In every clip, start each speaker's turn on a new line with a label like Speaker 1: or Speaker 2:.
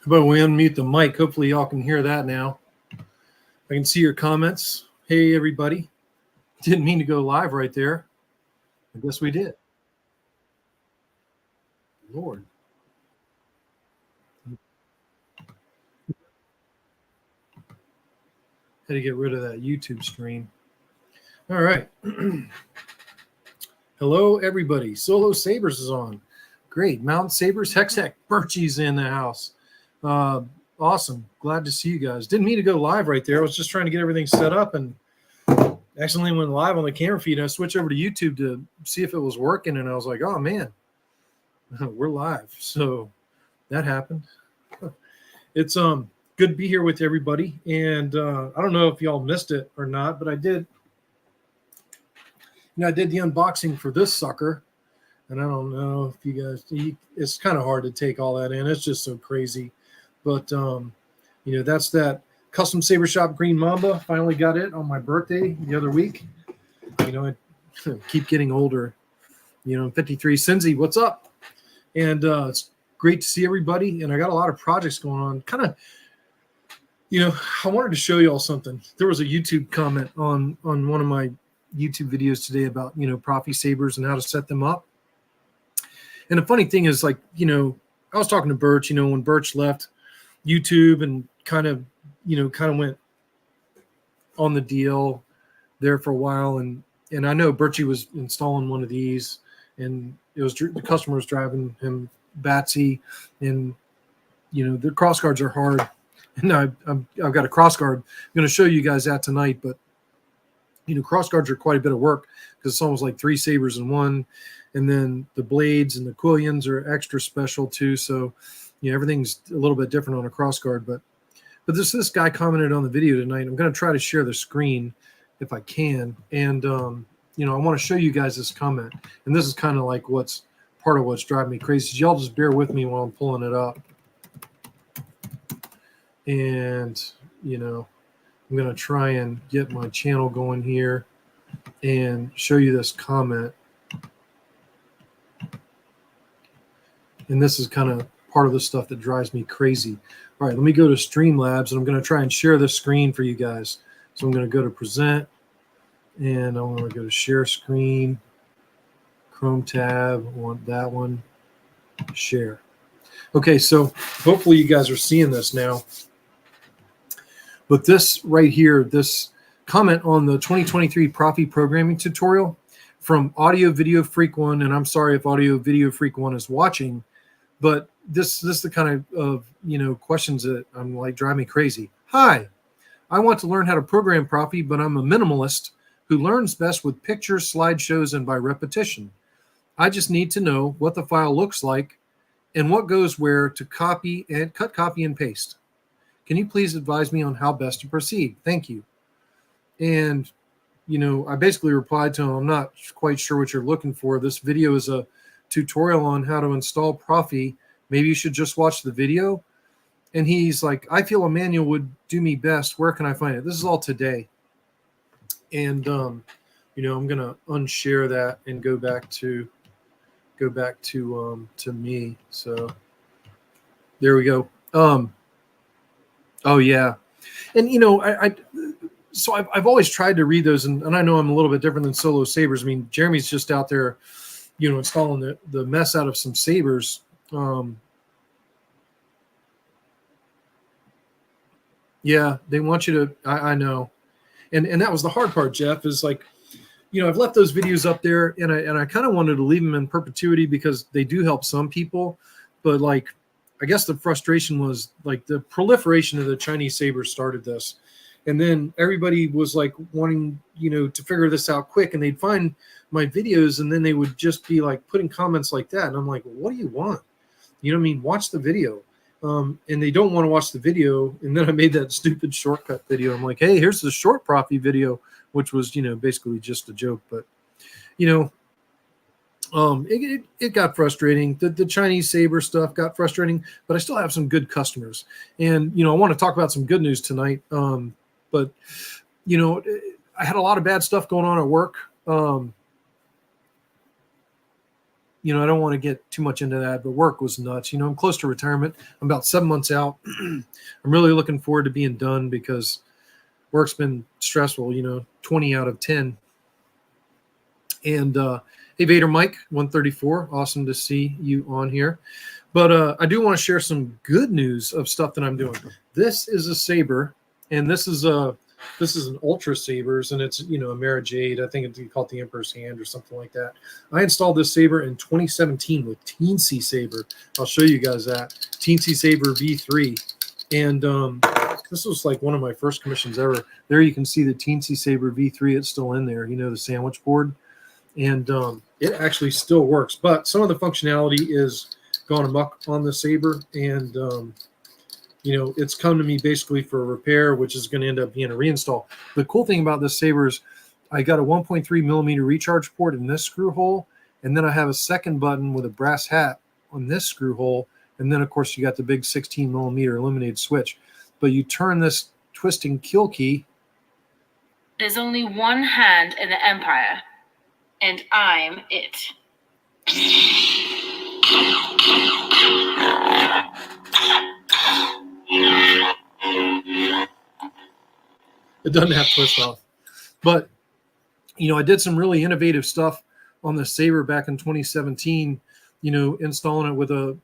Speaker 1: But we unmute the mic. Hopefully y'all can hear that now. I can see your comments. Hey, everybody. Didn't mean to go live right there. I guess we did. Lord. Had to get rid of that YouTube stream. All right. Hello, everybody. Solo Sabers is on. Great. Mountain Sabers. Heck, Birchy's in the house. Awesome. Glad to see you guys. Didn't mean to go live right there. I was just trying to get everything set up and accidentally went live on the camera feed. I switched over to YouTube to see if it was working, and I was like, oh, man, we're live. So that happened. It's good to be here with everybody. And I don't know if y'all missed it or not, but I did. I did the unboxing for this sucker. And I don't know if you guys, it's kind of hard to take all that in. It's just so crazy. But, that's that Custom Saber Shop Green Mamba. Finally got it on my birthday the other week. I keep getting older. I'm 53. Cinzy, what's up? And it's great to see everybody. And I got a lot of projects going on. Kind of, I wanted to show you all something. There was a YouTube comment on one of my YouTube videos today about, Profi Sabers and how to set them up. And the funny thing is, I was talking to Birch, when Birch left YouTube and kind of went on the deal there for a while. And I know Birchy was installing one of these, and it was the customer was driving him Batsy, and, the cross guards are hard. And I've got a cross guard. I'm going to show you guys that tonight, but cross guards are quite a bit of work because it's almost like 3 sabers in one. And then the blades and the quillions are extra special too. So, everything's a little bit different on a cross guard. But this guy commented on the video tonight. I'm going to try to share the screen if I can. And, I want to show you guys this comment. And this is kind of like part of what's driving me crazy. So y'all just bear with me while I'm pulling it up. And, I'm going to try and get my channel going here and show you this comment. And this is kind of part of the stuff that drives me crazy. All right, let me go to Streamlabs, and I'm going to try and share this screen for you guys. So I'm going to go to Present, and I'm going to go to Share Screen, Chrome tab, I want that one, Share. Okay, so hopefully you guys are seeing this now. But this right here, this comment on the 2023 Profi programming tutorial from Audio Video Freak 1, and I'm sorry if Audio Video Freak 1 is watching, but this is the kind of questions that I'm like drive me crazy. Hi, I want to learn how to program Profi, but I'm a minimalist who learns best with pictures, slideshows, and by repetition. I just need to know what the file looks like and what goes where to copy and cut, copy, and paste. Can you please advise me on how best to proceed? Thank you. And, I basically replied to him, I'm not quite sure what you're looking for. This video is a tutorial on how to install Profi. Maybe you should just watch the video. And he's like, I feel a manual would do me best. Where can I find it? This is all today. And, I'm going to unshare that and go back to me. So there we go. Oh yeah. And, so I've always tried to read those, and I know I'm a little bit different than Solo Sabers. I mean, Jeremy's just out there, installing the mess out of some sabers. Yeah, they want you to, I know. And that was the hard part, Jeff, is like, I've left those videos up there, and I kind of wanted to leave them in perpetuity because they do help some people. But like, I guess the frustration was like the proliferation of the Chinese sabers started this. And then everybody was like wanting, to figure this out quick, and they'd find my videos, and then they would just be like putting comments like that. And I'm like, what do you want? Watch the video. And they don't want to watch the video. And then I made that stupid shortcut video. I'm like, hey, here's the short Profi video, which was, basically just a joke. But, it got frustrating. The Chinese saber stuff got frustrating, but I still have some good customers. And, I want to talk about some good news tonight. But, I had a lot of bad stuff going on at work. I don't want to get too much into that, but work was nuts. I'm close to retirement. I'm about 7 months out. I'm really looking forward to being done because work's been stressful, 20 out of 10. And hey, Vader Mike, 134. Awesome to see you on here. But I do want to share some good news of stuff that I'm doing. This is a saber, and this is an Ultra Sabers, and it's a Mara Jade. I think it's called the Emperor's Hand or something like that. I installed this saber in 2017 with Teensy Saber. I'll show you guys that Teensy Saber V3, and this was like one of my first commissions ever. There you can see the Teensy Saber V3. It's still in there. The sandwich board, and it actually still works. But some of the functionality is gone amok on the saber, and it's come to me basically for a repair, which is going to end up being a reinstall. The cool thing about this saber is I got a 1.3 millimeter recharge port in this screw hole, and then I have a second button with a brass hat on this screw hole, and then of course you got the big 16 millimeter illuminated switch. But you turn this twisting kill key.
Speaker 2: There's only one hand in the Empire, and I'm it.
Speaker 1: It doesn't have twist off. But, I did some really innovative stuff on the saber back in 2017, installing it with a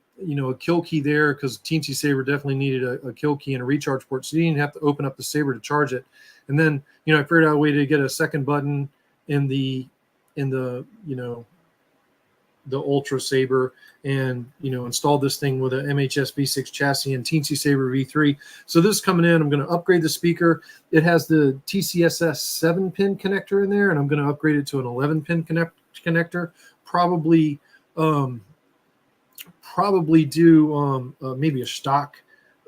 Speaker 1: kill key there, because Teensy Saber definitely needed a kill key and a recharge port. So you didn't have to open up the saber to charge it. And then, I figured out a way to get a second button in the Ultra Saber, and installed this thing with a MHS V6 chassis and Teensy Saber V3. So this is coming in. I'm going to upgrade the speaker. It has the TCSS 7-pin connector in there, and I'm going to upgrade it to an 11-pin connector. Probably do maybe a stock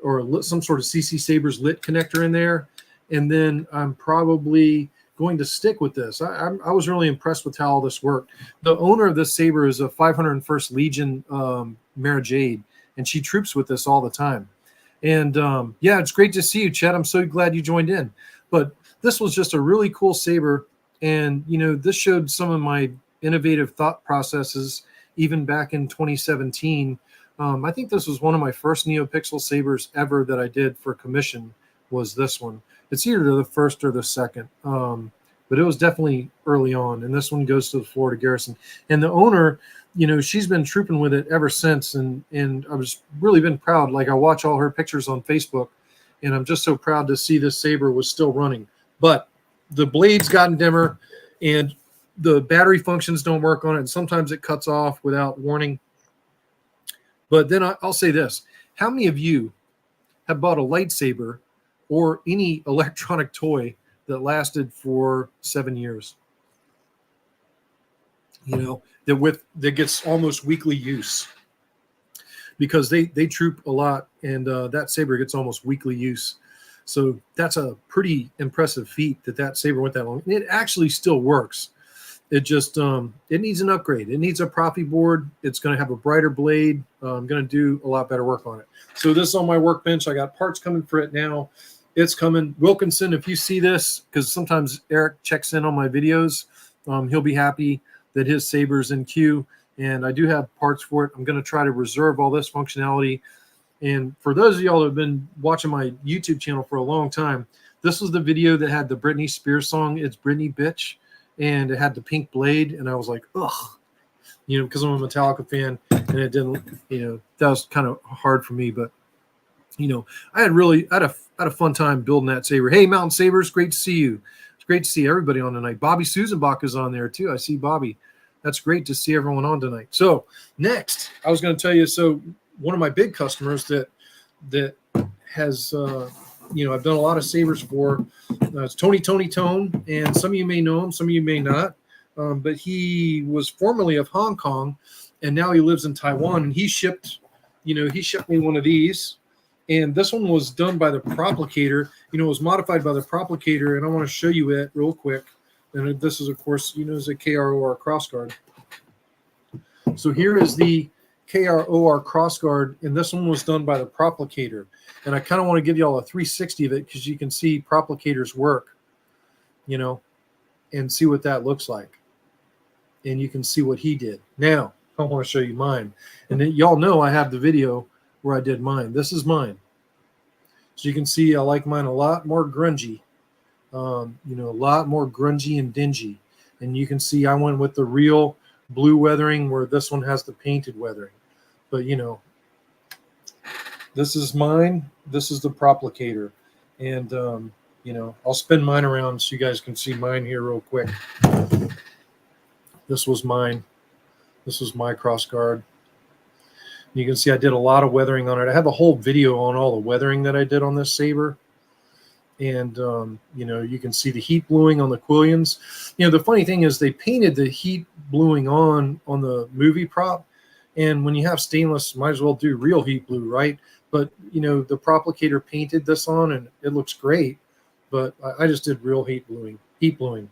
Speaker 1: or some sort of CC Sabers lit connector in there, and then I'm probably going to stick with this. I was really impressed with how all this worked. The owner of this saber is a 501st Legion Mara Jade, and she troops with this all the time. And yeah, it's great to see you, Chet. I'm so glad you joined in. But this was just a really cool saber, and this showed some of my innovative thought processes even back in 2017. I think this was one of my first NeoPixel sabers ever that I did for commission, was this one. It's either the first or the second, but it was definitely early on. And this one goes to the Florida Garrison. And the owner, she's been trooping with it ever since. And I was really been proud. Like, I watch all her pictures on Facebook, and I'm just so proud to see this saber was still running. But the blade's gotten dimmer, and the battery functions don't work on it. And sometimes it cuts off without warning. But then I'll say this. How many of you have bought a lightsaber or any electronic toy that lasted for 7 years? That gets almost weekly use, because they troop a lot, and that saber gets almost weekly use. So that's a pretty impressive feat that saber went that long. And it actually still works. It just it needs an upgrade. It needs a profi board. It's going to have a brighter blade. I'm going to do a lot better work on it. So this is on my workbench. I got parts coming for it now. It's coming. Wilkinson, if you see this, because sometimes Eric checks in on my videos, he'll be happy that his saber's in queue, and I do have parts for it. I'm going to try to reserve all this functionality. And for those of y'all that have been watching my YouTube channel for a long time, this was the video that had the Britney Spears song, It's Britney Bitch, and it had the pink blade, and I was like, ugh, because I'm a Metallica fan, and it didn't, that was kind of hard for me, but I had a fun time building that saber. Hey, Mountain Sabers, great to see you. It's great to see everybody on tonight. Bobby Susanbach is on there too. I see Bobby. That's great to see everyone on tonight. So next, I was going to tell you. So one of my big customers that has, I've done a lot of sabers for. It's Tony Tone, and some of you may know him, some of you may not. But he was formerly of Hong Kong, and now he lives in Taiwan. And he shipped me one of these. And this one was done by the Proplicator. It was modified by the Proplicator, and I want to show you it real quick. And this is, of course, is a KROR crossguard. So here is the KROR crossguard, and this one was done by the Proplicator. And I kind of want to give you all a 360 of it, because you can see Proplicator's work, and see what that looks like. And you can see what he did. Now, I want to show you mine. And then y'all know I have the video where I did mine. This is mine. So you can see I like mine a lot more grungy. A lot more grungy and dingy. And you can see I went with the real blue weathering where this one has the painted weathering. But, this is mine. This is the Proplicator. And, I'll spin mine around so you guys can see mine here real quick. This was mine. This was my cross guard. You can see I did a lot of weathering on it. I have a whole video on all the weathering that I did on this saber. And, you can see the heat bluing on the quillions. The funny thing is they painted the heat bluing on the movie prop. And when you have stainless, might as well do real heat blue, right? But, the Proplicator painted this on and it looks great. But I just did real heat bluing. And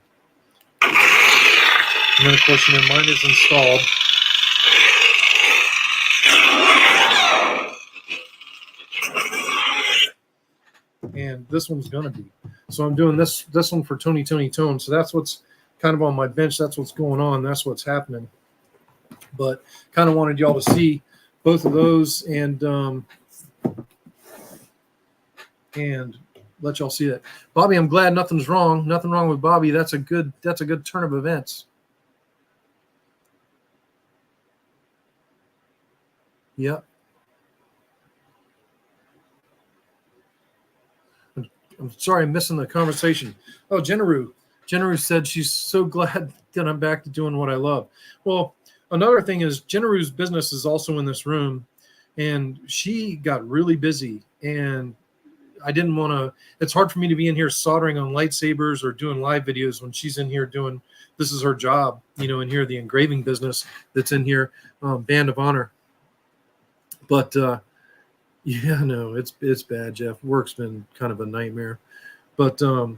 Speaker 1: then, of course, mine is installed. And this one's gonna be. So I'm doing this one for Tony Tone. So that's what's kind of on my bench. That's what's going on. That's what's happening. But kind of wanted y'all to see both of those and let y'all see that. Bobby, I'm glad nothing's wrong. Nothing wrong with Bobby. That's a good turn of events. Yep. I'm sorry I'm missing the conversation. Oh, Jennaru said she's so glad that I'm back to doing what I love. Well, another thing is Jennaru's business is also in this room, and she got really busy, and I didn't want to. It's hard for me to be in here soldering on lightsabers or doing live videos when she's in here doing. This is her job, in here, the engraving business that's in here, Band of Honor. But yeah, no, it's bad, Jeff. Work's been kind of a nightmare. But I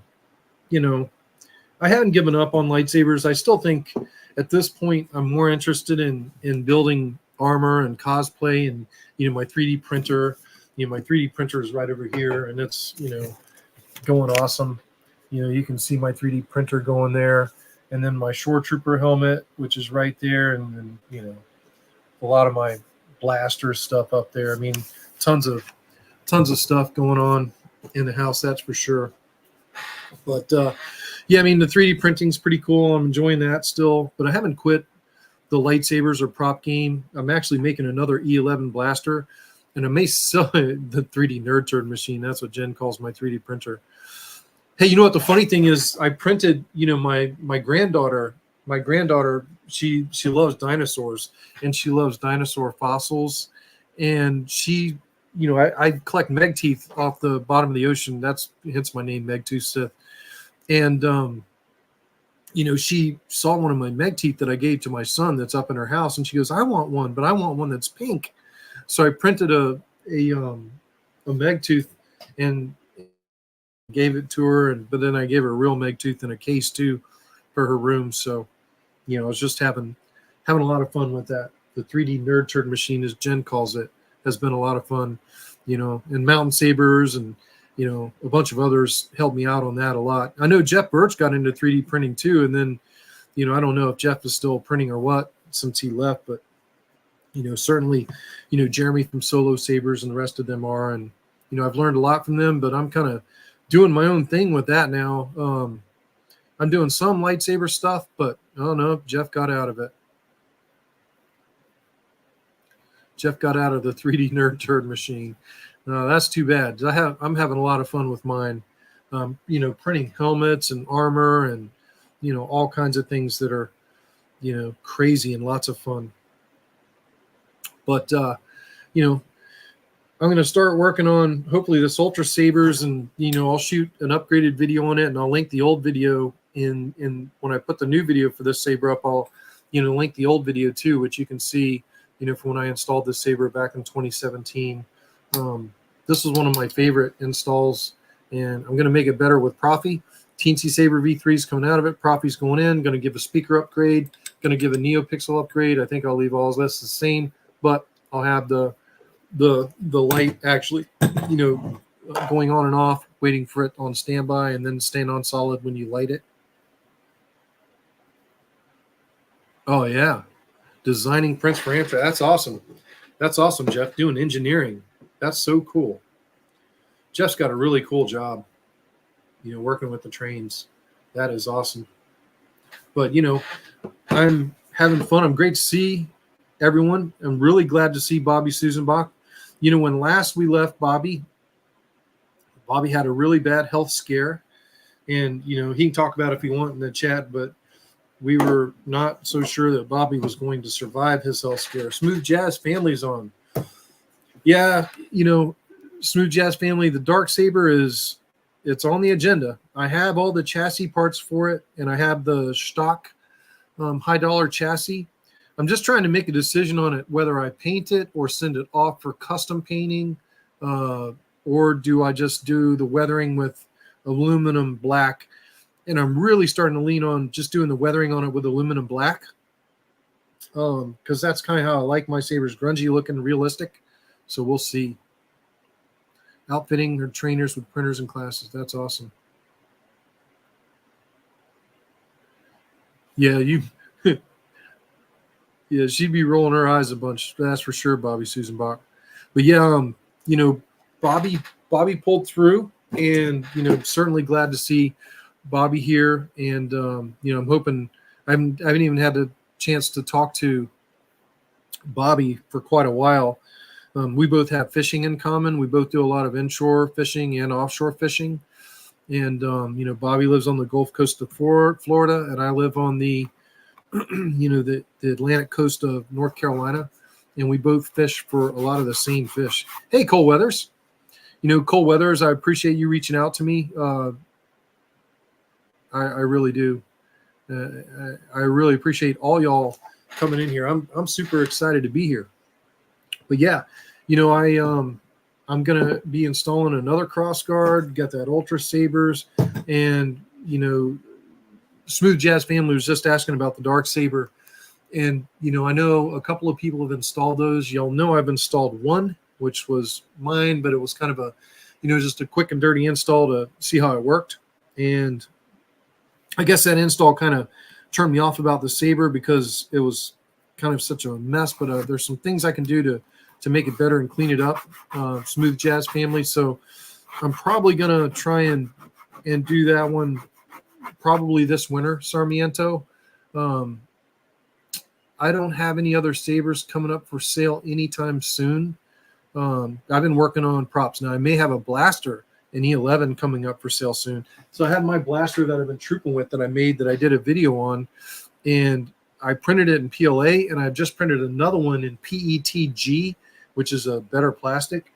Speaker 1: haven't given up on lightsabers. I still think at this point I'm more interested in building armor and cosplay and my 3D printer. My 3D printer is right over here and it's going awesome. You can see my 3D printer going there, and then my Shore Trooper helmet, which is right there, and then a lot of my blaster stuff up there. I mean, tons of stuff going on in the house, that's for sure. But yeah, I mean, the 3D printing's pretty cool. I'm enjoying that still, but I haven't quit the lightsabers or prop game. I'm actually making another E11 blaster, and I may sell it, the 3D nerd turd machine. That's what Jen calls my 3D printer. Hey, you know what the funny thing is? I printed, my granddaughter. My granddaughter, she loves dinosaurs, and she loves dinosaur fossils, and she. I collect Megtooth off the bottom of the ocean. That's hence my name, Megtooth Sith. And, she saw one of my Megtooth that I gave to my son that's up in her house, and she goes, I want one, but I want one that's pink. So I printed a Megtooth and gave it to her, but then I gave her a real Megtooth in a case too for her room. So, I was just having a lot of fun with that. The 3D nerd turd machine, as Jen calls it, has been a lot of fun, and Mountain Sabers and, a bunch of others helped me out on that a lot. I know Jeff Birch got into 3D printing too. And then, I don't know if Jeff is still printing or what since he left, but, certainly, Jeremy from Solo Sabers and the rest of them are, and, I've learned a lot from them, but I'm kind of doing my own thing with that now. I'm doing some lightsaber stuff, but I don't know, Jeff got out of it. Jeff got out of the 3D nerd turd machine. That's too bad. I'm having a lot of fun with mine. Printing helmets and armor and all kinds of things that are crazy and lots of fun. But I'm going to start working on hopefully this Ultra Sabers, and I'll shoot an upgraded video on it, and I'll link the old video in when I put the new video for this saber up. I'll link the old video too, which you can see. From when I installed this saber back in 2017. This was one of my favorite installs, and I'm going to make it better with Profi. Teensy Saber V3 is coming out of it. Profi's going in. Going to give a speaker upgrade. Going to give a NeoPixel upgrade. I think I'll leave all this the same, but I'll have the light actually, going on and off, waiting for it on standby, and then stand on solid when you light it. Oh yeah. designing prints for Amtrak. That's awesome. That's awesome, Jeff. Doing engineering. That's so cool. Jeff's got a really cool job, working with the trains. That is awesome. But, I'm having fun. I'm great to see everyone. I'm really glad to see Bobby Susanbach. When last we left Bobby had a really bad health scare. And, he can talk about it if he wants in the chat, but we were not so sure that Bobby was going to survive his health scare. Smooth Jazz Family's on. Yeah, Smooth Jazz Family, the Dark Saber it's on the agenda. I have all the chassis parts for it, and I have the stock high dollar chassis. I'm just trying to make a decision on it, whether I paint it or send it off for custom painting, or do I just do the weathering with aluminum black. And I'm really starting to lean on just doing the weathering on it with aluminum black, because that's kind of how I like my sabers, grungy looking, realistic. So we'll see. Outfitting her trainers with printers and classes. That's awesome. Yeah, yeah, she'd be rolling her eyes a bunch. That's for sure, Bobby Susanbach. But yeah, Bobby pulled through, and certainly glad to see Bobby here. And I'm hoping I haven't even had a chance to talk to Bobby for quite a while. We both have fishing in common. We both do a lot of inshore fishing and offshore fishing. And, Bobby lives on the Gulf Coast of Florida, and I live on the, the Atlantic coast of North Carolina. And we both fish for a lot of the same fish. Hey, Cole Weathers. Cole Weathers, I appreciate you reaching out to me. I really do. I really appreciate all y'all coming in here. I'm super excited to be here. But yeah, I'm gonna be installing another cross guard. Got that Ultra Sabers, and Smooth Jazz Family was just asking about the Dark Saber, and I know a couple of people have installed those. Y'all know I've installed one, which was mine, but it was kind of a, just a quick and dirty install to see how it worked. And I guess that install kind of turned me off about the Saber because it was kind of such a mess. But there's some things I can do to make it better and clean it up. Smooth Jazz Family. So I'm probably gonna try and do that one probably this winter, Sarmiento. I don't have any other Sabers coming up for sale anytime soon. I've been working on props. Now I may have a blaster in E11 coming up for sale soon. So I have my blaster that I've been trooping with that I made, that I did a video on, and I printed it in PLA, and I've just printed another one in PETG, which is a better plastic.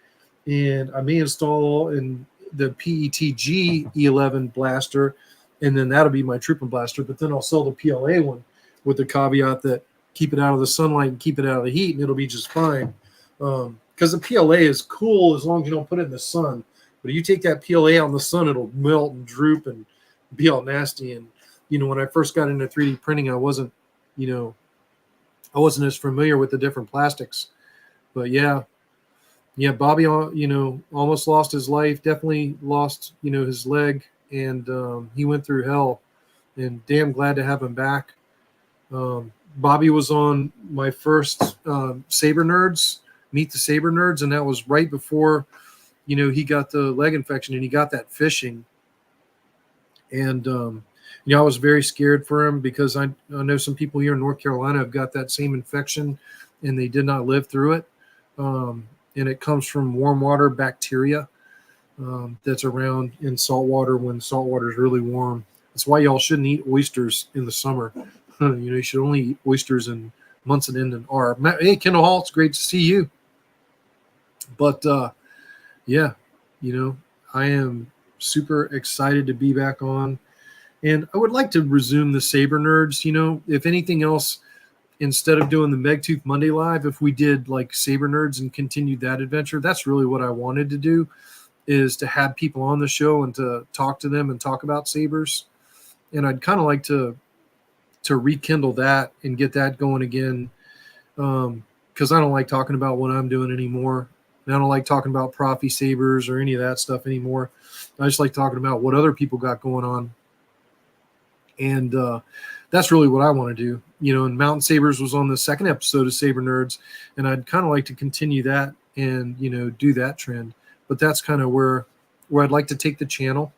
Speaker 1: And I may install in the PETG E11 blaster, and then that'll be my trooping blaster. But then I'll sell the PLA one with the caveat that keep it out of the sunlight and keep it out of the heat, and it'll be just fine. Because the PLA is cool as long as you don't put it in the sun. But if you take that PLA out in the sun, it'll melt and droop and be all nasty. And when I first got into 3D printing, I wasn't as familiar with the different plastics. But yeah, Bobby, almost lost his life. Definitely lost, his leg, and he went through hell. And damn glad to have him back. Bobby was on my first Saber Nerds, Meet the Saber Nerds, and that was right before, he got the leg infection and he got that fishing. And I was very scared for him because I know some people here in North Carolina have got that same infection, and they did not live through it. And it comes from warm water bacteria that's around in salt water when salt water is really warm. That's why y'all shouldn't eat oysters in the summer. You should only eat oysters in Munson End and R. Hey, Kendall Hall, it's great to see you. But yeah, I am super excited to be back on. And I would like to resume the Saber Nerds. If anything else, instead of doing the Megtooth Monday Live, if we did like Saber Nerds and continued that adventure, that's really what I wanted to do, is to have people on the show and to talk to them and talk about sabers. And I'd kind of like to rekindle that and get that going again, because I don't like talking about what I'm doing anymore. And I don't like talking about Profi Sabers or any of that stuff anymore. I just like talking about what other people got going on. And that's really what I want to do. and Mountain Sabers was on the second episode of Saber Nerds, and I'd kind of like to continue that and do that trend. But that's kind of where I'd like to take the channel.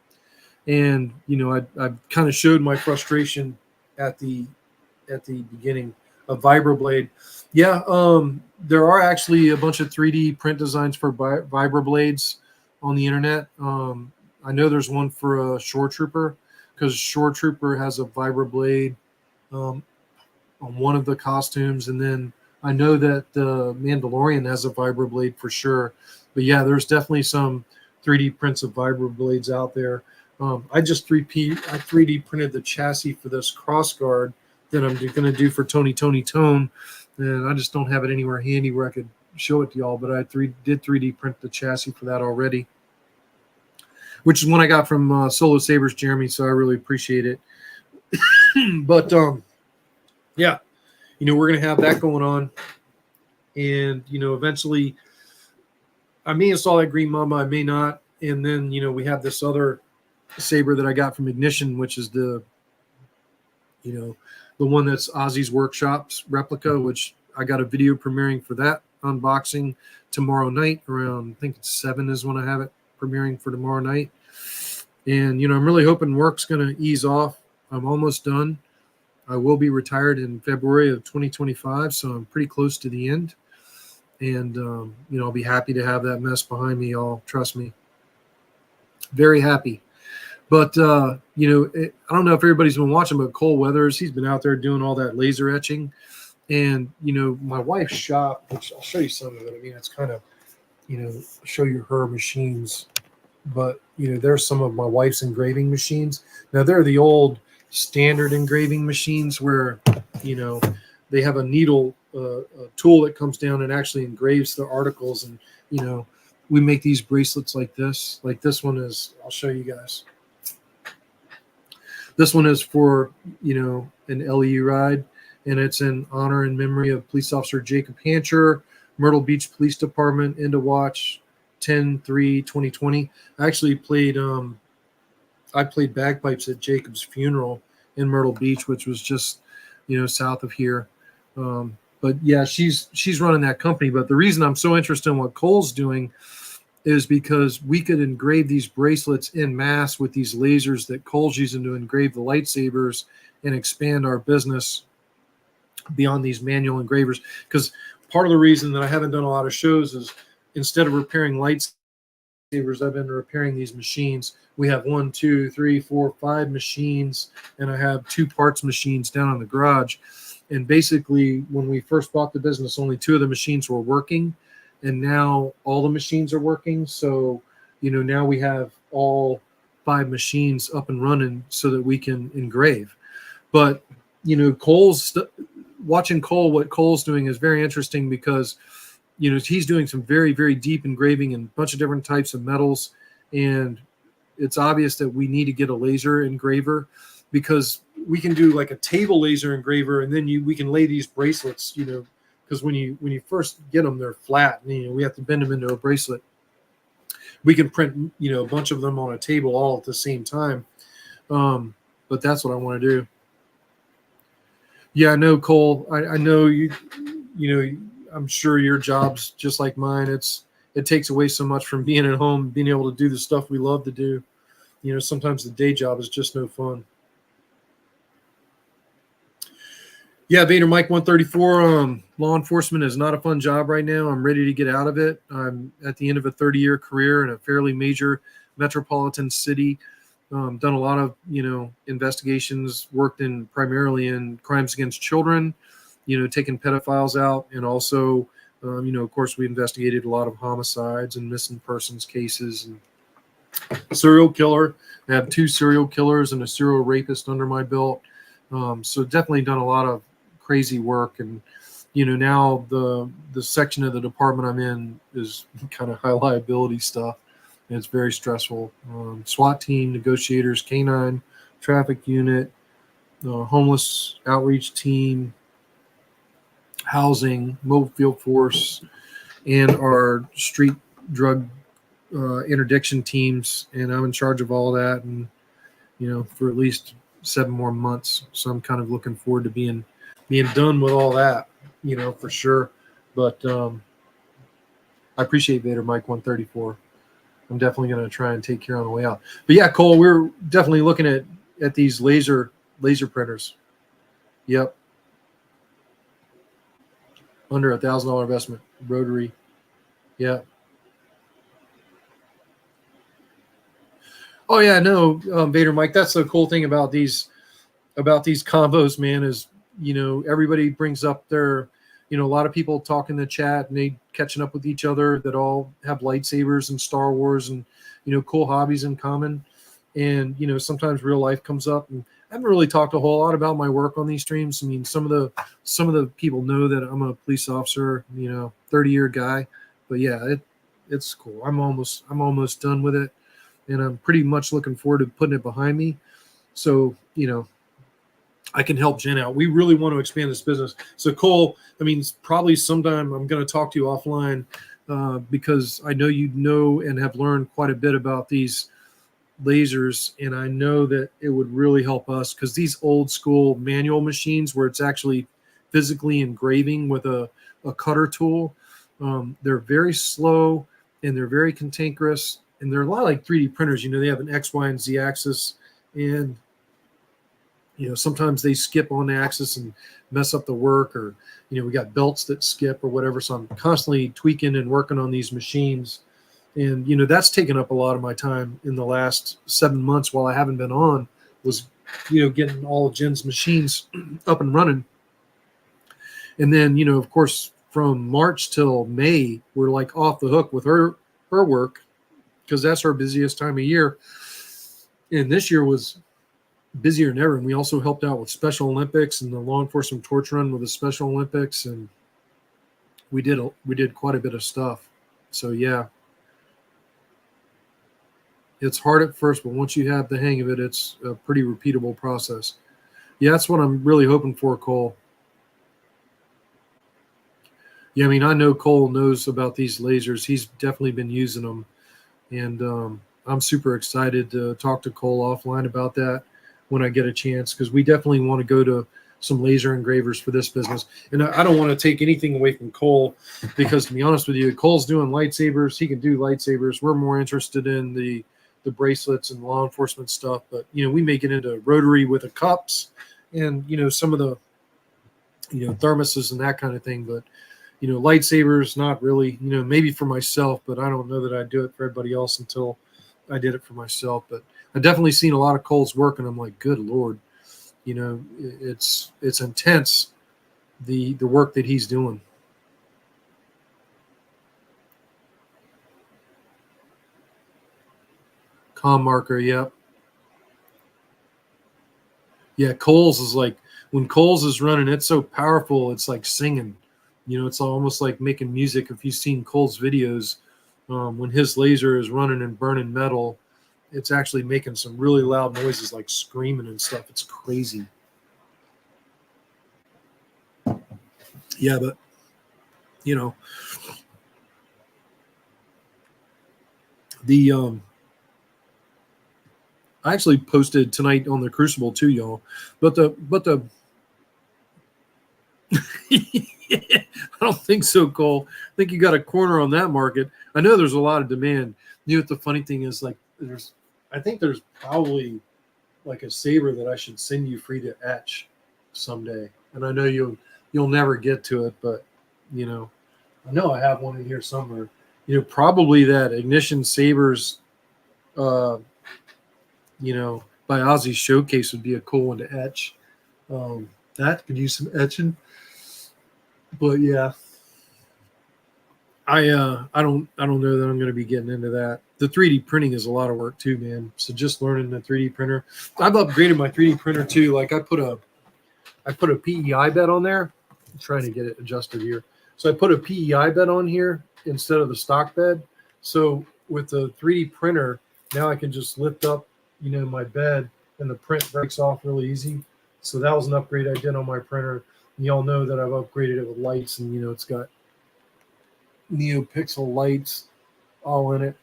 Speaker 1: And I kind of showed my frustration at the beginning of Vibroblade. Yeah, there are actually a bunch of 3D print designs for Vibroblades on the internet. I know there's one for a Shore Trooper, because Shore Trooper has a Vibroblade on one of the costumes, and then I know that the Mandalorian has a Vibroblade for sure. But yeah, there's definitely some 3D prints of Vibroblades out there. I just 3D printed the chassis for this crossguard that I'm going to do for Tony Tone, and I just don't have it anywhere handy where I could show it to y'all. But I did 3D print the chassis for that already, which is one I got from Solo Sabers Jeremy, so I really appreciate it. But yeah, we're going to have that going on, and eventually I may install that Green Mamba, I may not, and then we have this other saber that I got from Ignition, which is the one that's Ozzy's Workshop's replica, which I got a video premiering for that unboxing tomorrow night around, I think it's 7 is when I have it premiering for tomorrow night. And I'm really hoping work's going to ease off. I'm almost done. I will be retired in February of 2025, so I'm pretty close to the end. And I'll be happy to have that mess behind me, y'all. Trust me. Very happy. But, I don't know if everybody's been watching, but Cole Weathers, he's been out there doing all that laser etching. And, my wife's shop, which I'll show you some of it. I mean, it's kind of, show you her machines. But, there's some of my wife's engraving machines. Now, they're the old standard engraving machines where, they have a needle, a tool that comes down and actually engraves the articles. And, we make these bracelets like this. Like this one is, I'll show you guys. This one is for, an LEU ride, and it's in honor and memory of Police Officer Jacob Hancher, Myrtle Beach Police Department, end of watch 10/3/2020. I actually played bagpipes at Jacob's funeral in Myrtle Beach, which was just, south of here. But yeah, she's running that company. But the reason I'm so interested in what Cole's doing is because we could engrave these bracelets in mass with these lasers that Cole's using to engrave the lightsabers and expand our business beyond these manual engravers. Because part of the reason that I haven't done a lot of shows is instead of repairing lightsabers, I've been repairing these machines. We have 1, 2, 3, 4, 5 machines, and I have 2 parts machines down in the garage. And basically, when we first bought the business, only 2 of the machines were working. And now all the machines are working. So, now we have all 5 machines up and running so that we can engrave. But, watching Cole, what Cole's doing is very interesting because, he's doing some very, very deep engraving in a bunch of different types of metals. And it's obvious that we need to get a laser engraver because we can do like a table laser engraver, and then we can lay these bracelets, because when you first get them, they're flat, and we have to bend them into a bracelet. We can print a bunch of them on a table all at the same time, but that's what I want to do. Yeah, I know, Cole. I know you. I'm sure your job's just like mine. It takes away so much from being at home, being able to do the stuff we love to do. Sometimes the day job is just no fun. Yeah, Vader Mike 134. Law enforcement is not a fun job right now. I'm ready to get out of it. I'm at the end of a 30-year career in a fairly major metropolitan city. Done a lot of, investigations, worked primarily in crimes against children, taking pedophiles out. And also, of course, we investigated a lot of homicides and missing persons cases and serial killer. I have 2 serial killers and a serial rapist under my belt. So definitely done a lot of crazy work. And, now the section of the department I'm in is kind of high liability stuff. And it's very stressful. SWAT team, negotiators, canine, traffic unit, homeless outreach team, housing, mobile field force, and our street drug interdiction teams. And I'm in charge of all that. And, for at least 7 more months. So I'm kind of looking forward to being being done with all that, for sure. But I appreciate Vader Mike 134. I'm definitely going to try and take care on the way out. But yeah, Cole, we're definitely looking at these laser printers. Yep. Under $1,000 investment, rotary. Yeah. Oh yeah, no, Vader Mike. That's the cool thing about these combos, man. Is everybody brings up their, a lot of people talk in the chat and they catching up with each other that all have lightsabers and Star Wars and cool hobbies in common, and sometimes real life comes up. And I haven't really talked a whole lot about my work on these streams. I mean, some of the people know that I'm a police officer, 30-year guy, but yeah, it's cool. I'm almost done with it. And I'm pretty much looking forward to putting it behind me. So, I can help Jen out. We really want to expand this business. So Cole, I mean, probably sometime I'm going to talk to you offline because I know you know and have learned quite a bit about these lasers. And I know that it would really help us because these old school manual machines where it's actually physically engraving with a cutter tool, they're very slow and they're very cantankerous. And they're a lot like 3D printers. They have an X, Y, and Z axis. And, sometimes they skip on the axis and mess up the work. Or, we got belts that skip or whatever. So I'm constantly tweaking and working on these machines. And, that's taken up a lot of my time in the last 7 months while I haven't been on was, getting all of Jen's machines up and running. And then, of course, from March till May, we're like off the hook with her work, because that's our busiest time of year. And this year was busier than ever. And we also helped out with Special Olympics and the law enforcement torch run with the Special Olympics. And we did quite a bit of stuff. So yeah, it's hard at first, but once you have the hang of it, it's a pretty repeatable process. Yeah, that's what I'm really hoping for, Cole. Yeah, I mean, I know Cole knows about these lasers. He's definitely been using them. And I'm super excited to talk to Cole offline about that when I get a chance, because we definitely want to go to some laser engravers for this business. And I don't want to take anything away from Cole, because to be honest with you, Cole's doing lightsabers. He can do lightsabers. We're more interested in the bracelets and law enforcement stuff. But, we may get into rotary with the cups and, some of the, thermoses and that kind of thing. But, lightsabers, not really, maybe for myself, but I don't know that I'd do it for everybody else until I did it for myself. But I've definitely seen a lot of Cole's work, and I'm like, good Lord, it's intense, the work that he's doing. Com marker, yep. Yeah, Cole's is like, when Cole's is running, it's so powerful, it's like singing. It's almost like making music. If you've seen Cole's videos, when his laser is running and burning metal, it's actually making some really loud noises, like screaming and stuff. It's crazy. Yeah, but, the I actually posted tonight on the Crucible too, y'all. But the I don't think so, Cole. I think you got a corner on that market. I know there's a lot of demand. What the funny thing is, like, I think there's probably like a saber that I should send you free to etch someday. And I know you'll never get to it, but I know I have one in here somewhere. Probably that Ignition Sabers, by Ozzy Showcase would be a cool one to etch. That could use some etching. But yeah, I don't know that I'm going to be getting into that. The 3D printing is a lot of work too, man. So just learning the 3D printer. I've upgraded my 3D printer too. Like I put a PEI bed on there. I'm trying to get it adjusted here. So I put a PEI bed on here instead of the stock bed. So with the 3D printer, now I can just lift up, my bed, and the print breaks off really easy. So that was an upgrade I did on my printer. And y'all know that I've upgraded it with lights, and it's got NeoPixel lights all in it.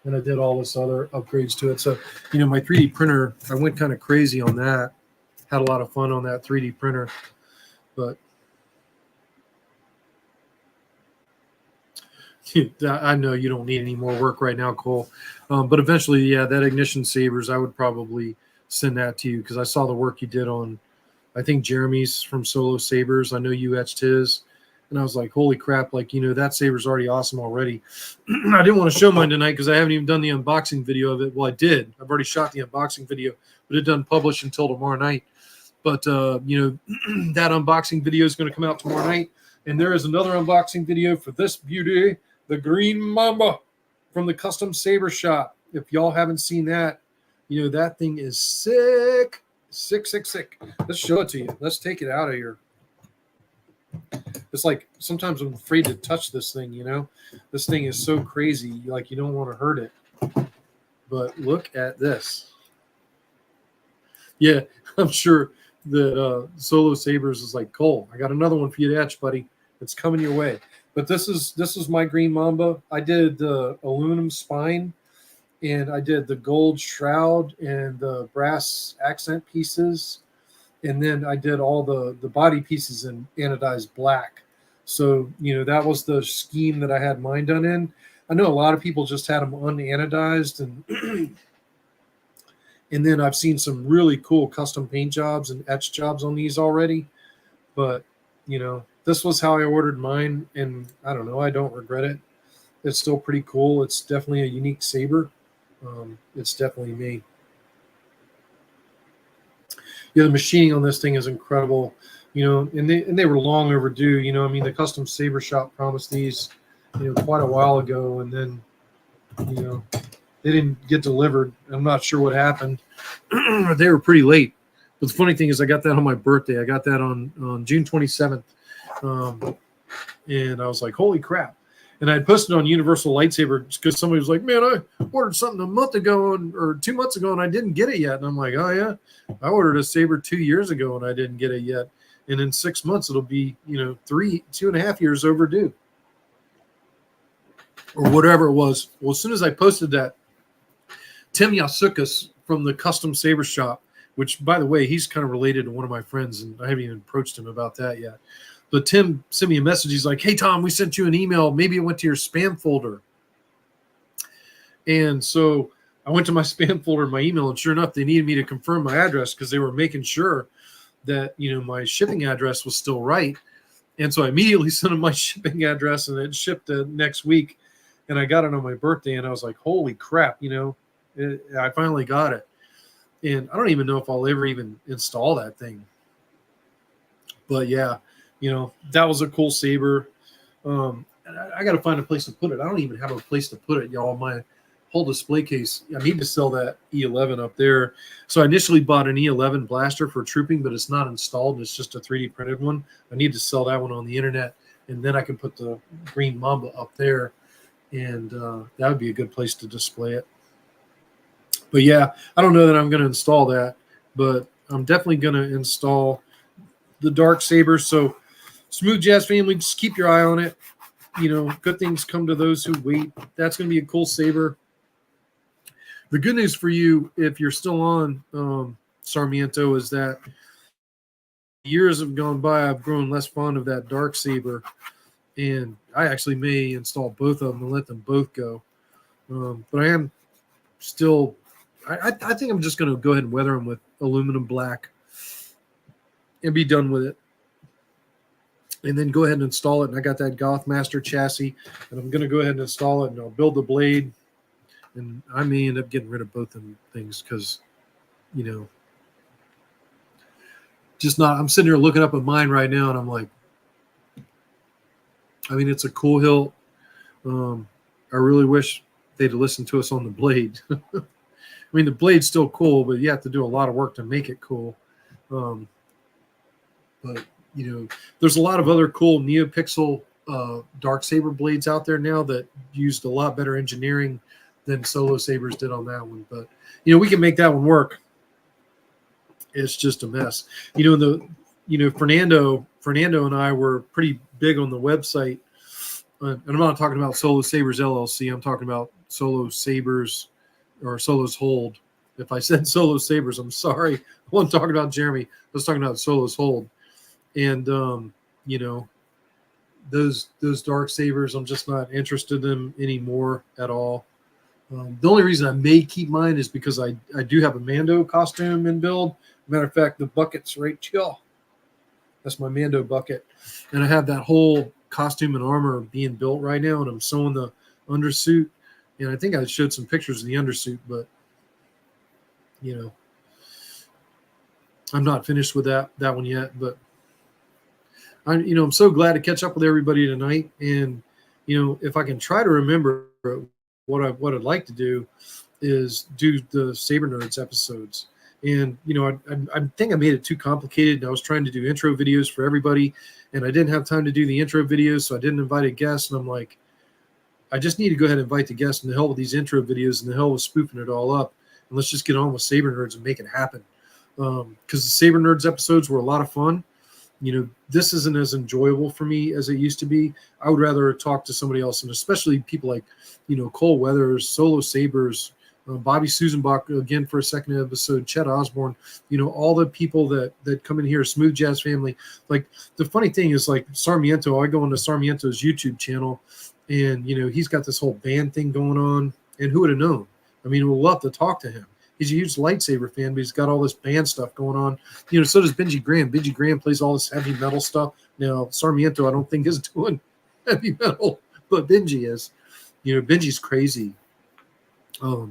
Speaker 1: And I did all this other upgrades to it. So, my 3D printer, I went kind of crazy on that. had a lot of fun on that 3D printer. But I know you don't need any more work right now, Cole. But eventually, yeah, that ignition sabers, I would probably send that to you because I saw the work you did on, I think Jeremy's from Solo Sabers. I know you etched his. And I was like, holy crap, like, that saber's already awesome already. I didn't want to show mine tonight because I haven't even done the unboxing video of it. Well, I did. I've already shot the unboxing video, but it doesn't publish until tomorrow night. But, that unboxing video is going to come out tomorrow night. And there is another unboxing video for this beauty, the Green Mamba from the Custom Saber Shop. If y'all haven't seen that, that thing is sick. Sick, sick, sick. Let's show it to you. Let's take it out of here. It's like sometimes I'm afraid to touch this thing, This thing is so crazy, like you don't want to hurt it. But look at this. Yeah, I'm sure that Solo Sabers is like, Cole, I got another one for you to etch, buddy. It's coming your way. But this is my Green Mamba. I did the aluminum spine, and I did the gold shroud and the brass accent pieces. And then I did all the body pieces in anodized black. So, that was the scheme that I had mine done in. I know a lot of people just had them unanodized. And and then I've seen some really cool custom paint jobs and etch jobs on these already. But, this was how I ordered mine. And I don't know, I don't regret it. It's still pretty cool. It's definitely a unique saber. It's definitely me. Yeah, the machining on this thing is incredible, and they were long overdue. The Custom Saber Shop promised these, quite a while ago, and then, they didn't get delivered. I'm not sure what happened. They were pretty late. But the funny thing is I got that on my birthday. I got that on June 27th. And I was like, holy crap. And I had posted on Universal Lightsaber because somebody was like, man, I ordered something a month ago or 2 months ago and I didn't get it yet. And I'm like, oh, yeah, I ordered a saber 2 years ago and I didn't get it yet. And in 6 months, it'll be, 2.5 years overdue or whatever it was. Well, as soon as I posted that, Tim Yasukas from the Custom Saber Shop, which, by the way, he's kind of related to one of my friends, and I haven't even approached him about that yet. But Tim sent me a message. He's like, hey, Tom, we sent you an email. Maybe it went to your spam folder. And so I went to my spam folder in my email, and sure enough, they needed me to confirm my address because they were making sure that, my shipping address was still right. And so I immediately sent them my shipping address, and it shipped next week. And I got it on my birthday, and I was like, holy crap, I finally got it. And I don't even know if I'll ever even install that thing. But yeah, that was a cool saber. I got to find a place to put it. I don't even have a place to put it, y'all. My whole display case, I need to sell that E11 up there. So I initially bought an E11 blaster for trooping, but it's not installed. It's just a 3D printed one. I need to sell that one on the internet, and then I can put the Green Mamba up there, and that would be a good place to display it. But yeah, I don't know that I'm going to install that, but I'm definitely going to install the Dark Saber. So Smooth Jazz family, just keep your eye on it. Good things come to those who wait. That's going to be a cool saber. The good news for you, if you're still on Sarmiento, is that years have gone by. I've grown less fond of that Dark Saber, and I actually may install both of them and let them both go. But I am still, I think I'm just going to go ahead and weather them with aluminum black and be done with it. And then go ahead and install it. And I got that Goth Master chassis, and I'm going to go ahead and install it, and I'll build the blade. And I may end up getting rid of both of them things because, just not. I'm sitting here looking up at mine right now, and I'm like, it's a cool hilt. I really wish they'd listened to us on the blade. The blade's still cool, but you have to do a lot of work to make it cool. But there's a lot of other cool NeoPixel Dark Saber blades out there now that used a lot better engineering than Solo Sabers did on that one. But we can make that one work. It's just a mess. Fernando and I were pretty big on the website. And I'm not talking about Solo Sabers LLC. I'm talking about Solo Sabers or Solo's Hold. If I said Solo Sabers, I'm sorry. I wasn't talking about Jeremy. I was talking about Solo's Hold. And, you know, those dark sabers, I'm just not interested in them anymore at all. The only reason I may keep mine is because I do have a Mando costume in build. Matter of fact, the bucket's right here. That's my Mando bucket. And I have that whole costume and armor being built right now, and I'm sewing the undersuit. And I think I showed some pictures of the undersuit, but, you know, I'm not finished with that one yet. But, I'm so glad to catch up with everybody tonight. And, if I can try to remember what I'd like to do is do the Saber Nerds episodes. And, I think I made it too complicated. And I was trying to do intro videos for everybody, and I didn't have time to do the intro videos, so I didn't invite a guest. And I'm like, I just need to go ahead and invite the guest, and the hell with these intro videos, and the hell with spoofing it all up. And let's just get on with Saber Nerds and make it happen. Because the Saber Nerds episodes were a lot of fun. This isn't as enjoyable for me as it used to be. I would rather talk to somebody else, and especially people like, Cole Weathers, Solo Sabers, Bobby Susanbach, again for a second episode, Chet Osborne, all the people that come in here, Smooth Jazz Family. Like, the funny thing is, like, Sarmiento, I go into Sarmiento's YouTube channel, and, he's got this whole band thing going on, and who would have known? I mean, we'll love to talk to him. He's a huge lightsaber fan, but he's got all this band stuff going on. So does Benji Graham. Benji Graham plays all this heavy metal stuff. Now, Sarmiento, I don't think is doing heavy metal, but Benji is. Benji's crazy. But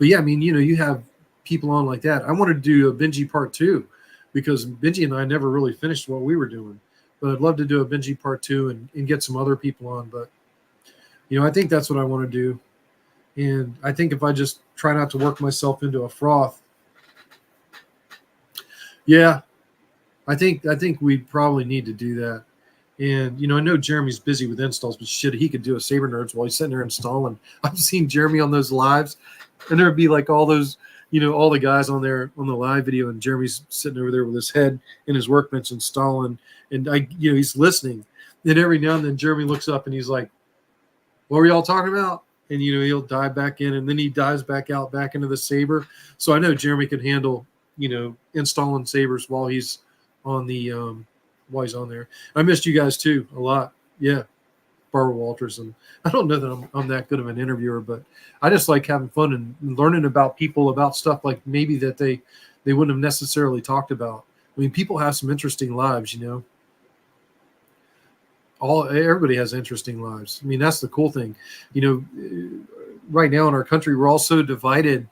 Speaker 1: yeah, I mean, you have people on like that. I wanted to do a Benji part 2 because Benji and I never really finished what we were doing. But I'd love to do a Benji part 2 and get some other people on. But, I think that's what I want to do. And I think if I just try not to work myself into a froth, yeah, I think we probably need to do that. And, I know Jeremy's busy with installs, but shit, he could do a Saber Nerds while he's sitting there installing. I've seen Jeremy on those lives, and there'd be like all those, all the guys on there on the live video, and Jeremy's sitting over there with his head in his workbench installing, and he's listening. And every now and then Jeremy looks up and he's like, "What were y'all talking about?" And, he'll dive back in, and then he dives back out, back into the Saber. So I know Jeremy can handle, installing Sabers while he's on while he's on there. I missed you guys too a lot. Yeah. Barbara Walters. And I don't know that I'm that good of an interviewer, but I just like having fun and learning about people, about stuff like maybe that they wouldn't have necessarily talked about. I mean, people have some interesting lives, everybody has interesting lives. I mean, that's the cool thing. Right now in our country, we're all so divided,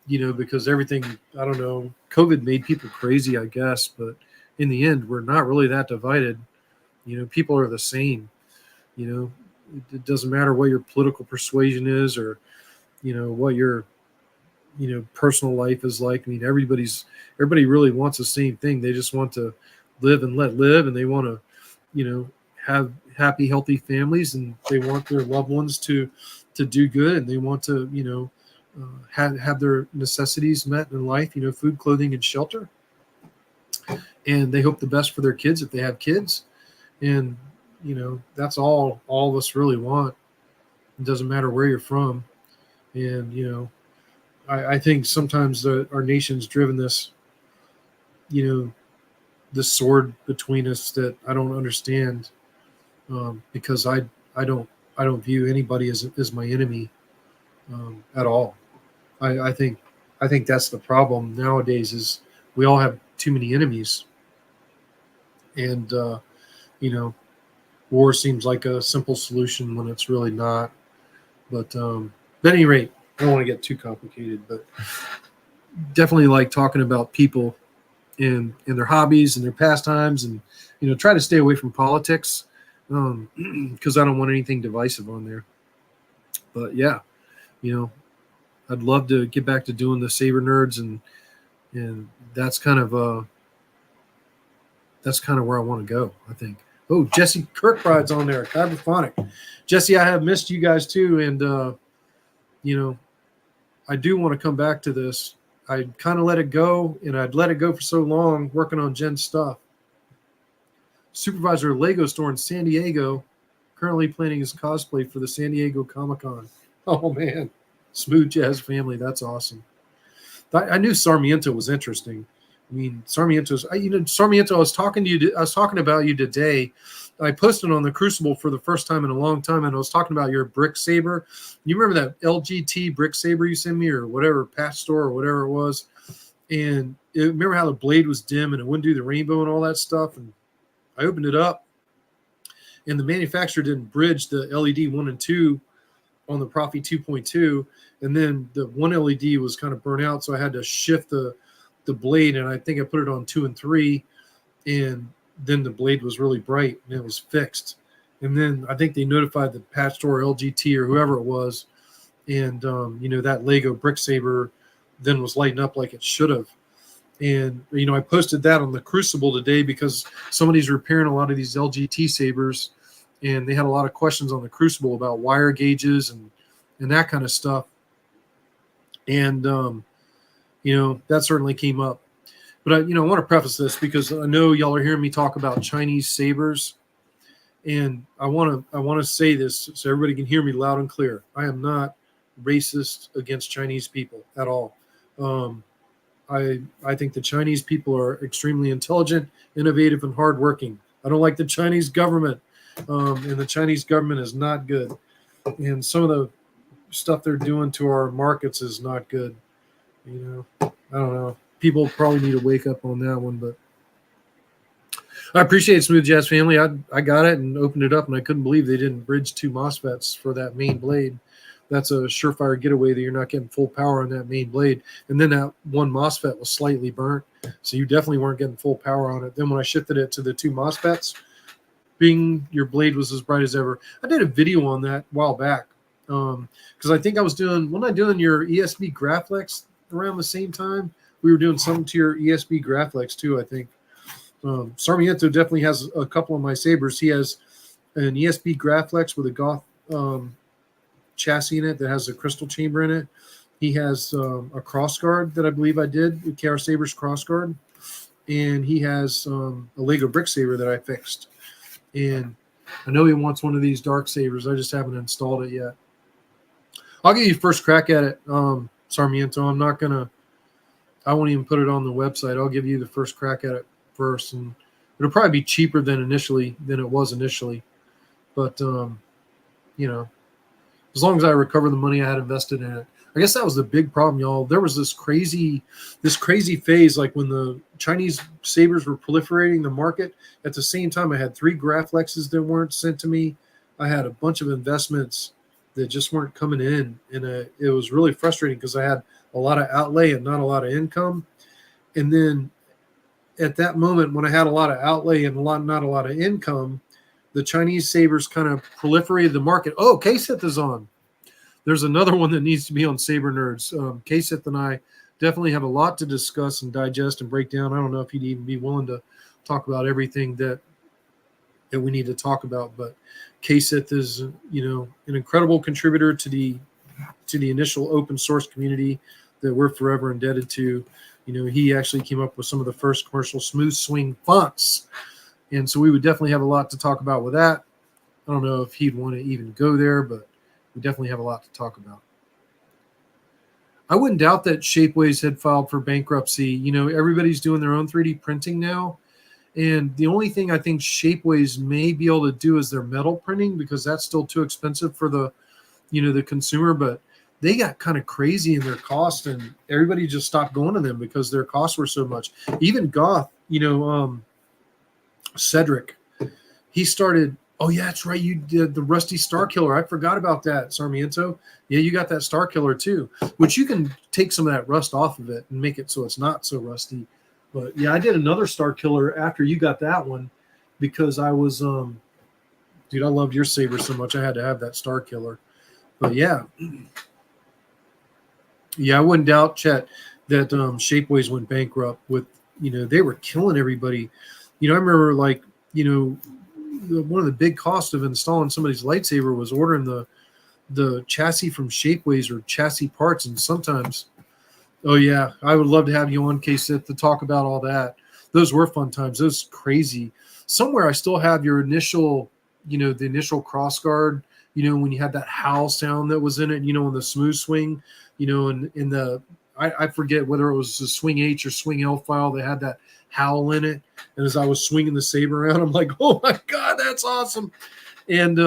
Speaker 1: because everything, I don't know, COVID made people crazy, I guess. But in the end, we're not really that divided. People are the same. It doesn't matter what your political persuasion is or, what your, personal life is like. I mean, everybody really wants the same thing. They just want to live and let live, and they want to, have happy, healthy families, and they want their loved ones to do good, and they want to, have their necessities met in life, food, clothing, and shelter. And they hope the best for their kids if they have kids. And, that's all of us really want. It doesn't matter where you're from. And, I think sometimes our nation's driven this, this sword between us that I don't understand. Because I don't view anybody as my enemy at all. I think that's the problem nowadays is we all have too many enemies, and war seems like a simple solution when it's really not. But at any rate, I don't want to get too complicated, but definitely like talking about people and their hobbies and their pastimes, and try to stay away from politics. Because I don't want anything divisive on there. But yeah, I'd love to get back to doing the Saber Nerds, and that's kind of where I want to go, I think. Oh, Jesse Kirkbride's on there, Cyberphonic. Jesse, I have missed you guys too, and I do want to come back to this. I kind of let it go, and I'd let it go for so long working on Jen's stuff. Supervisor of Lego store in San Diego, currently planning his cosplay for the San Diego Comic-Con. Oh man, Smooth Jazz Family, that's awesome. I knew Sarmiento was interesting. I mean, Sarmiento. I was talking to you. I was talking about you today. I posted on the Crucible for the first time in a long time, and I was talking about your brick saber. You remember that LGT brick saber you sent me, or whatever, patch store or whatever it was? And remember how the blade was dim and it wouldn't do the rainbow and all that stuff? And I opened it up, and the manufacturer didn't bridge the LED 1 and 2 on the Profi 2.2, and then the one LED was kind of burnt out, so I had to shift the blade, and I think I put it on 2 and 3, and then the blade was really bright and it was fixed. And then I think they notified the patch store, LGT, or whoever it was, and that Lego brick saber then was lighting up like it should have. And I posted that on the Crucible today because somebody's repairing a lot of these LGT sabers, and they had a lot of questions on the Crucible about wire gauges and that kind of stuff. And that certainly came up. But I want to preface this because I know y'all are hearing me talk about Chinese sabers, and I want to say this so everybody can hear me loud and clear. I am not racist against Chinese people at all. I think the Chinese people are extremely intelligent, innovative, and hardworking. I don't like the Chinese government, and the Chinese government is not good. And some of the stuff they're doing to our markets is not good. I don't know. People probably need to wake up on that one, but I appreciate Smooth Jazz Family. I got it and opened it up, and I couldn't believe they didn't bridge 2 MOSFETs for that main blade. That's a surefire getaway that you're not getting full power on that main blade. And then that one MOSFET was slightly burnt, so you definitely weren't getting full power on it. Then when I shifted it to the 2 MOSFETs, bing, your blade was as bright as ever. I did a video on that a while back because I think I was doing, wasn't I doing your ESP Graflex around the same time? We were doing something to your ESP Graflex too, I think. Sarmiento definitely has a couple of my sabers. He has an ESP Graflex with a Goth chassis in it that has a crystal chamber in it. He has a crossguard that I believe I did, the KR Sabers crossguard. And he has a Lego brick saber that I fixed. And I know he wants one of these dark sabers. I just haven't installed it yet. I'll give you first crack at it, Sarmiento. I won't even put it on the website. I'll give you the first crack at it first. And it'll probably be cheaper than it was initially. But, as long as I recover the money I had invested in it. I guess that was the big problem, y'all. There was this crazy phase, like when the Chinese sabers were proliferating the market. At the same time, I had 3 Graflexes that weren't sent to me. I had a bunch of investments that just weren't coming in, and it was really frustrating because I had a lot of outlay and not a lot of income. And then at that moment, when I had a lot of outlay and not a lot of income, the Chinese sabers kind of proliferated the market. Oh, K-Sith is on. There's another one that needs to be on Saber Nerds. K-Sith and I definitely have a lot to discuss and digest and break down. I don't know if he'd even be willing to talk about everything that we need to talk about, but K-Sith is, an incredible contributor to the initial open source community that we're forever indebted to. He actually came up with some of the first commercial smooth swing fonts. And so we would definitely have a lot to talk about with that. I don't know if he'd want to even go there, but we definitely have a lot to talk about. I wouldn't doubt that Shapeways had filed for bankruptcy. Everybody's doing their own 3D printing now. And the only thing I think Shapeways may be able to do is their metal printing, because that's still too expensive for the consumer. But they got kind of crazy in their cost, and everybody just stopped going to them because their costs were so much. Even Goth, Cedric, he started. Oh yeah, that's right. You did the Rusty Star Killer. I forgot about that, Sarmiento. Yeah, you got that Star Killer too, which you can take some of that rust off of it and make it so it's not so rusty. But yeah, I did another Star Killer after you got that one because I was, dude, I loved your saber so much I had to have that Star Killer. But yeah, I wouldn't doubt, Chet, that Shapeways went bankrupt with, they were killing everybody. I remember one of the big costs of installing somebody's lightsaber was ordering the chassis from Shapeways or chassis parts. And sometimes, oh yeah, I would love to have you on, K-Sith, to talk about all that. Those were fun times. Those crazy. Somewhere I still have your initial, the initial crossguard, when you had that howl sound that was in it, in the smooth swing, in the, I forget whether it was the Swing H or Swing L file that had that howl in it. And as I was swinging the saber around, I'm like, oh my God, that's awesome. And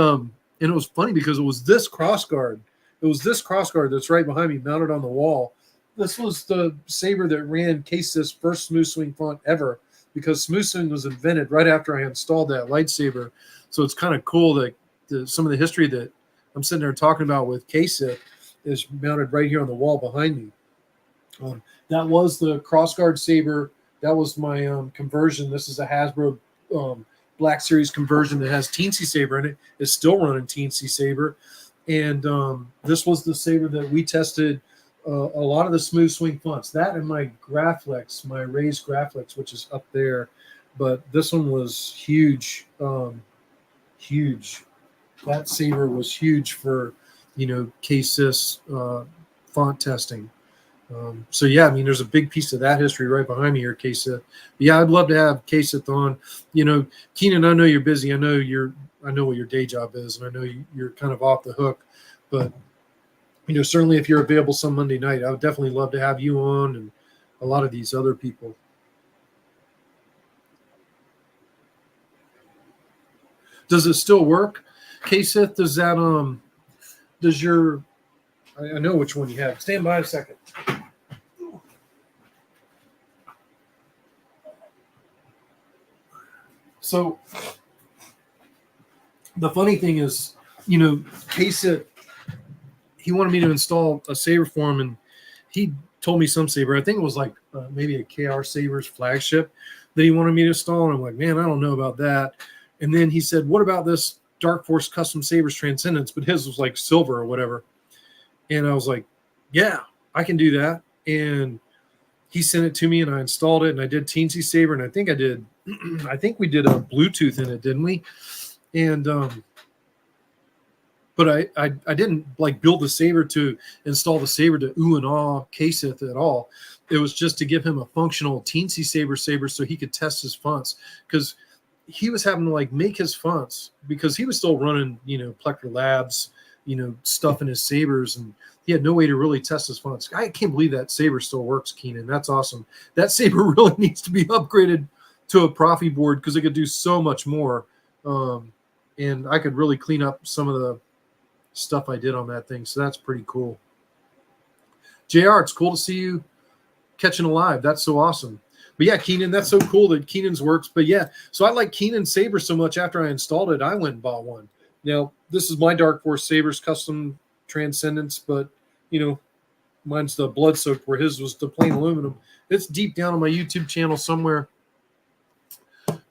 Speaker 1: it was funny because it was this crossguard. It was this crossguard that's right behind me, mounted on the wall. This was the saber that ran K-Sith's first smooth swing font ever, because smooth swing was invented right after I installed that lightsaber. So it's kind of cool that some of the history that I'm sitting there talking about with K-Sith is mounted right here on the wall behind me. That was the crossguard saber. That was my conversion. This is a Hasbro Black Series conversion that has Teensy Saber in it. It's still running Teensy Saber. And this was the saber that we tested a lot of the smooth swing fonts. That and my Graflex, my raised Graflex, which is up there. But this one was huge, huge. That saber was huge for, K-Sith's font testing. So yeah, I mean, there's a big piece of that history right behind me here, K-Sith. Yeah, I'd love to have K-Sith on. Keenan, I know you're busy. I know what your day job is, and I know you're kind of off the hook. But certainly if you're available some Monday night, I would definitely love to have you on, and a lot of these other people. Does it still work, K-Sith? Does that does your I know which one you have. Stand by a second. So the funny thing is, K-Sith, he wanted me to install a saber for him, and he told me some saber. I think it was like maybe a KR Saber's flagship that he wanted me to install. And I'm like, man, I don't know about that. And then he said, what about this Dark Force Custom Sabers Transcendence? But his was like silver or whatever. And I was like, yeah, I can do that. And he sent it to me, and I installed it, and I did Teensy Saber, and I think we did a Bluetooth in it, didn't we? And but I didn't like build the saber to install the saber to ooh and ah K-Sith at all. It was just to give him a functional Teensy saber so he could test his fonts, because he was having to like make his fonts because he was still running, Plector Labs, stuff in his sabers, and he had no way to really test his fonts. I can't believe that saber still works, Keenan. That's awesome. That saber really needs to be upgraded to a Profi board because it could do so much more. And I could really clean up some of the stuff I did on that thing. So that's pretty cool. JR, it's cool to see you catching alive. That's so awesome. But yeah, Keenan, that's so cool that Keenan's works. But yeah, so I like Keenan's saber so much after I installed it, I went and bought one. Now, this is my Dark Force Sabers custom Transcendence, but, mine's the blood soaked, where his was the plain aluminum. It's deep down on my YouTube channel somewhere.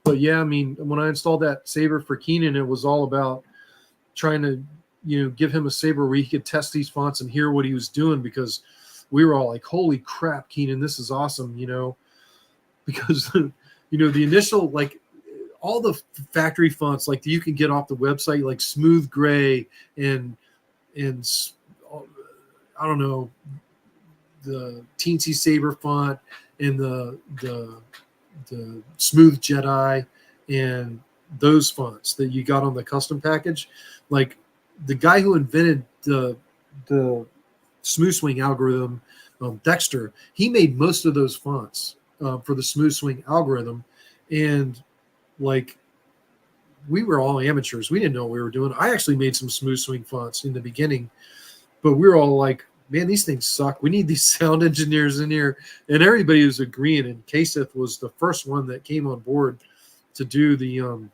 Speaker 1: But yeah, I mean, when I installed that saber for Keenan, it was all about trying to, give him a saber where he could test these fonts and hear what he was doing, because we were all like, holy crap, Keenan, this is awesome, because, the initial, like, all the factory fonts, like you can get off the website, like Smooth Gray and I don't know, the Teensy Saber font and the Smooth Jedi and those fonts that you got on the custom package. Like the guy who invented the Smooth Swing algorithm, Dexter, he made most of those fonts for the Smooth Swing algorithm. And like, we were all amateurs. We didn't know what we were doing. I actually made some Smooth Swing fonts in the beginning, but we were all like, man, these things suck. We need these sound engineers in here. And everybody was agreeing. And K-Sith was the first one that came on board to do the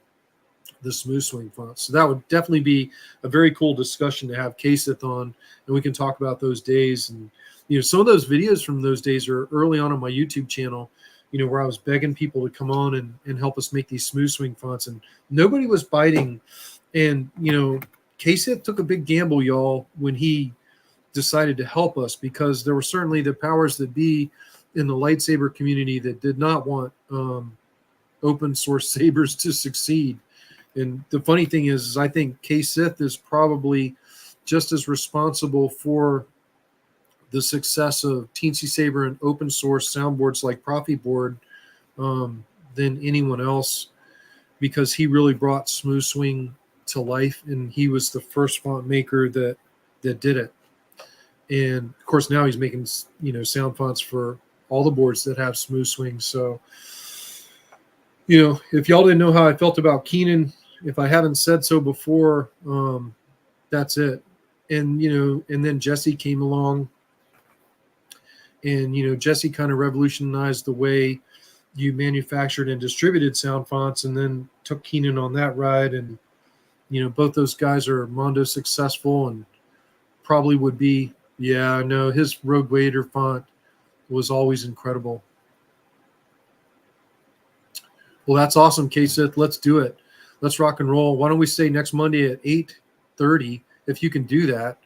Speaker 1: Smooth Swing fonts. So that would definitely be a very cool discussion to have K-Sith on, and we can talk about those days. And, some of those videos from those days are early on my YouTube channel, where I was begging people to come on and help us make these Smooth Swing fonts, and nobody was biting. And, K-Sith took a big gamble, y'all, when he decided to help us, because there were certainly the powers that be in the lightsaber community that did not want open source sabers to succeed. And the funny thing is I think K-Sith is probably just as responsible for the success of Teensy Saber and open source soundboards like Profi Board than anyone else, because he really brought Smooth Swing to life, and he was the first font maker that did it. And of course now he's making, sound fonts for all the boards that have smooth swings. So, if y'all didn't know how I felt about Keenan, if I haven't said so before, that's it. And and then Jesse came along, and Jesse kind of revolutionized the way you manufactured and distributed sound fonts, and then took Keenan on that ride. And both those guys are Mondo successful, and probably would be. Yeah, no, his Rogue Wader font was always incredible. Well, that's awesome, K-Sith. Let's do it. Let's rock and roll. Why don't we say next Monday at 8:30, if you can do that,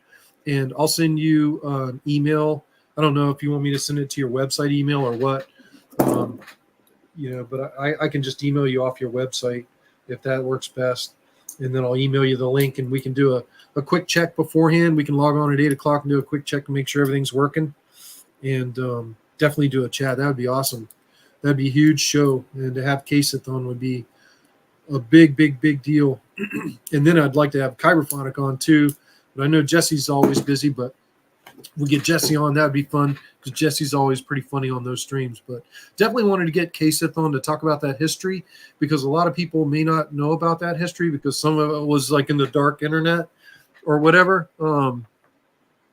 Speaker 1: and I'll send you an email. I don't know if you want me to send it to your website email or what, but I can just email you off your website if that works best, and then I'll email you the link, and we can do a quick check beforehand. We can log on at 8 o'clock and do a quick check to make sure everything's working, and definitely do a chat. That would be awesome. That'd be a huge show, and to have K-Sith on would be a big, big, big deal. And then I'd like to have Kyberphonic on too, but I know Jesse's always busy, but we get Jesse on, that'd be fun, because Jesse's always pretty funny on those streams. But definitely wanted to get K-Sith on to talk about that history, because a lot of people may not know about that history, because some of it was like in the dark internet or whatever. It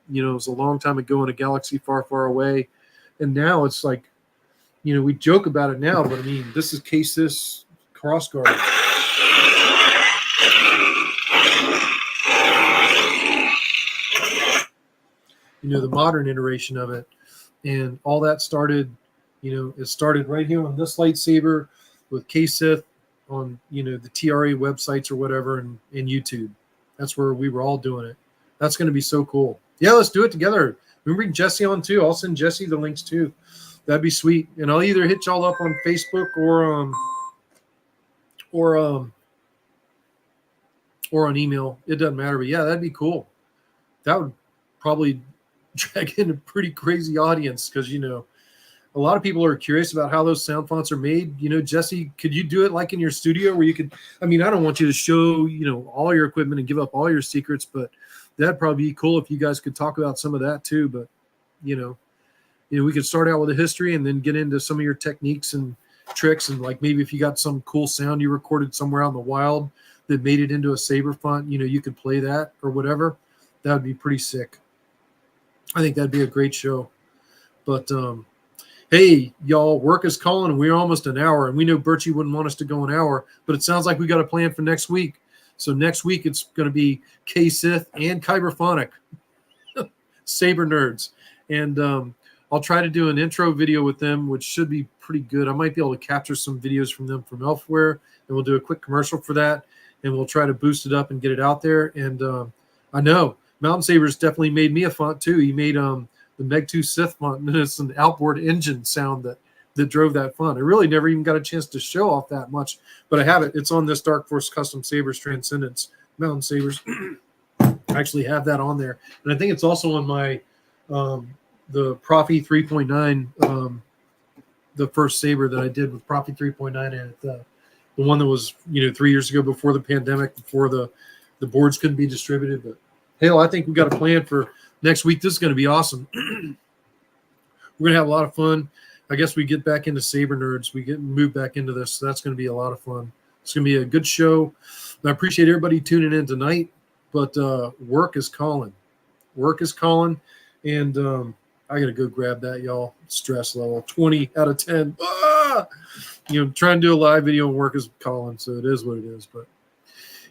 Speaker 1: was a long time ago in a galaxy far, far away, and now it's like, we joke about it now, but I mean, this is K-Sith's crossguard. The modern iteration of it, and all that started, it started right here on this lightsaber with K-Sith on, the TRA websites or whatever, and YouTube. That's where we were all doing it. That's going to be so cool. Yeah, let's do it together. We bring Jesse on too. I'll send Jesse the links too. That'd be sweet. And I'll either hit y'all up on Facebook or on email. It doesn't matter. But yeah, that'd be cool. That would probably drag in a pretty crazy audience, because a lot of people are curious about how those sound fonts are made. Jesse, could you do it like in your studio where you could? I mean, I don't want you to show all your equipment and give up all your secrets, but that'd probably be cool if you guys could talk about some of that too. But we could start out with a history and then get into some of your techniques and tricks, and like maybe if you got some cool sound you recorded somewhere out in the wild that made it into a saber font, you could play that or whatever. That would be pretty sick. I think that'd be a great show. But hey, y'all, work is calling, and we're almost an hour, and we know Birchy wouldn't want us to go an hour, but it sounds like we got a plan for next week. So next week it's going to be K-Sith and Kyberphonic, saber nerds, and I'll try to do an intro video with them, which should be pretty good. I might be able to capture some videos from them from elsewhere, and we'll do a quick commercial for that, and we'll try to boost it up and get it out there. And I know Mountain Saber's definitely made me a font too. He made the Megtooth Sith font, and it's an outboard engine sound that drove that font. I really never even got a chance to show off that much, but I have it. It's on this Dark Force Custom Sabers Transcendence Mountain Sabers. I actually have that on there, and I think it's also on my the Profi 3.9, the first saber that I did with Profi 3.9 in it, the one that was 3 years ago before the pandemic, before the boards couldn't be distributed. But hell, I think we got a plan for next week. This is going to be awesome. We're going to have a lot of fun. I guess we get back into saber nerds. We get moved back into this. So that's going to be a lot of fun. It's going to be a good show. And I appreciate everybody tuning in tonight. But work is calling. Work is calling. And I got to go grab that, y'all. Stress level 20 out of 10. Ah! Trying to do a live video and work is calling. So it is what it is. But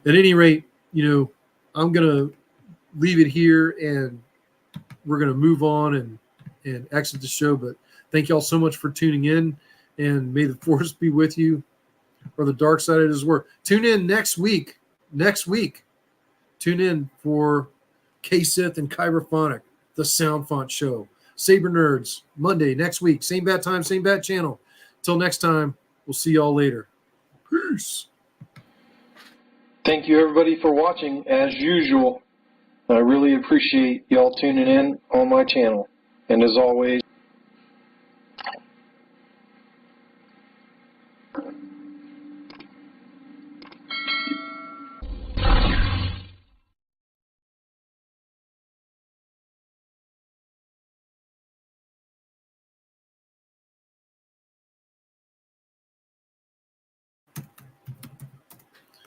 Speaker 1: at any rate, I'm going to leave it here, and we're going to move on and exit the show. But thank y'all so much for tuning in, and may the force be with you, or the dark side of his work. Tune in next week. Tune in for K-Sith and Kyberphonic, the Sound Font Show. Saber Nerds, Monday next week. Same bat time, same bat channel. Till next time, we'll see y'all later. Peace.
Speaker 3: Thank you, everybody, for watching, as usual. I really appreciate y'all tuning in on my channel. And as always,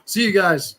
Speaker 1: See you guys.